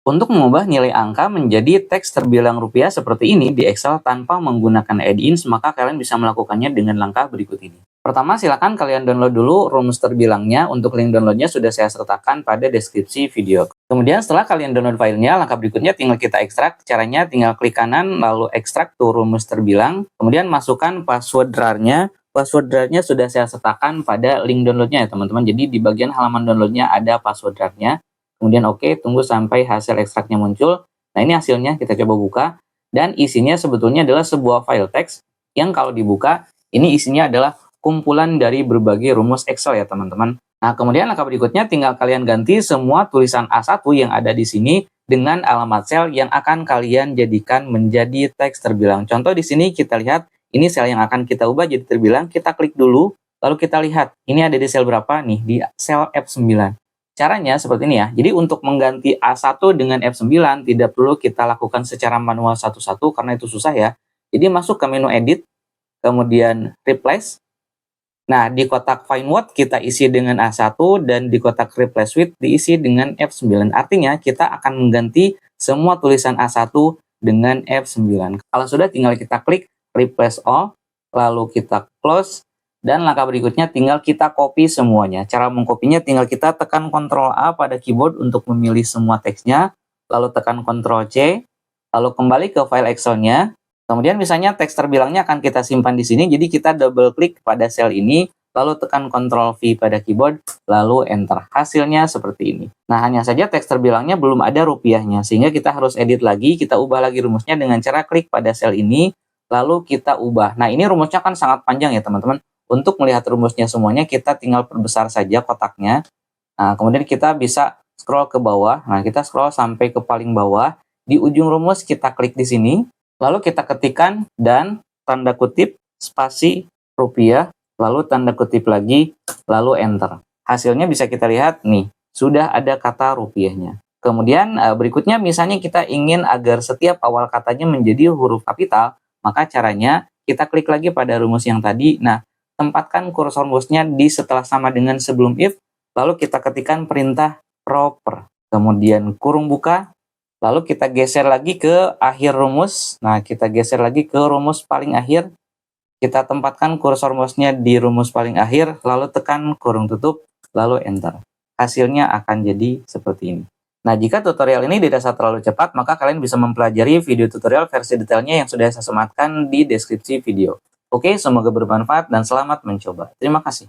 Untuk mengubah nilai angka menjadi teks terbilang rupiah seperti ini di Excel tanpa menggunakan add-ins, maka kalian bisa melakukannya dengan langkah berikut ini. Pertama, silakan kalian download dulu rumus terbilangnya. Untuk link downloadnya sudah saya sertakan pada deskripsi video. Kemudian setelah kalian download filenya, langkah berikutnya tinggal kita ekstrak. Caranya tinggal klik kanan, lalu ekstrak tuh rumus terbilang. Kemudian masukkan password RAR-nya. Password RAR-nya sudah saya sertakan pada link downloadnya ya teman-teman. Jadi di bagian halaman downloadnya ada password RAR-nya. Kemudian oke, tunggu sampai hasil ekstraknya muncul. Nah, ini hasilnya, kita coba buka. Dan isinya sebetulnya adalah sebuah file teks yang kalau dibuka, ini isinya adalah kumpulan dari berbagai rumus Excel ya teman-teman. Nah, kemudian langkah berikutnya tinggal kalian ganti semua tulisan A1 yang ada di sini dengan alamat sel yang akan kalian jadikan menjadi teks terbilang. Contoh di sini kita lihat, ini sel yang akan kita ubah jadi terbilang. Kita klik dulu, lalu kita lihat, ini ada di sel berapa nih? Di sel F9. Caranya seperti ini ya, jadi untuk mengganti A1 dengan F9 tidak perlu kita lakukan secara manual satu-satu karena itu susah ya. Jadi masuk ke menu edit, kemudian replace. Nah, di kotak find what kita isi dengan A1 dan di kotak replace with diisi dengan F9. Artinya kita akan mengganti semua tulisan A1 dengan F9. Kalau sudah tinggal kita klik replace all, lalu kita close. Dan langkah berikutnya tinggal kita copy semuanya. Cara mengkopinya tinggal kita tekan Ctrl A pada keyboard untuk memilih semua teksnya. Lalu tekan Ctrl C. Lalu kembali ke file Excel-nya. Kemudian misalnya teks terbilangnya akan kita simpan di sini. Jadi kita double klik pada sel ini. Lalu tekan Ctrl V pada keyboard. Lalu enter. Hasilnya seperti ini. Nah, hanya saja teks terbilangnya belum ada rupiahnya. Sehingga kita harus edit lagi. Kita ubah lagi rumusnya dengan cara klik pada sel ini. Lalu kita ubah. Nah, ini rumusnya kan sangat panjang ya teman-teman. Untuk melihat rumusnya semuanya, kita tinggal perbesar saja kotaknya. Nah, kemudian kita bisa scroll ke bawah. Nah, kita scroll sampai ke paling bawah. Di ujung rumus kita klik di sini. Lalu kita ketikkan dan tanda kutip spasi rupiah. Lalu tanda kutip lagi, lalu enter. Hasilnya bisa kita lihat nih, sudah ada kata rupiahnya. Kemudian berikutnya misalnya kita ingin agar setiap awal katanya menjadi huruf kapital, maka caranya kita klik lagi pada rumus yang tadi. Nah, tempatkan kursor mouse-nya di setelah sama dengan sebelum if, lalu kita ketikkan perintah proper, kemudian kurung buka, lalu kita geser lagi ke akhir rumus. Nah, kita geser lagi ke rumus paling akhir, kita tempatkan kursor mouse-nya di rumus paling akhir, lalu tekan kurung tutup, lalu enter. Hasilnya akan jadi seperti ini. Nah, jika tutorial ini dirasa terlalu cepat, maka kalian bisa mempelajari video tutorial versi detailnya yang sudah saya sematkan di deskripsi video. Oke, semoga bermanfaat dan selamat mencoba. Terima kasih.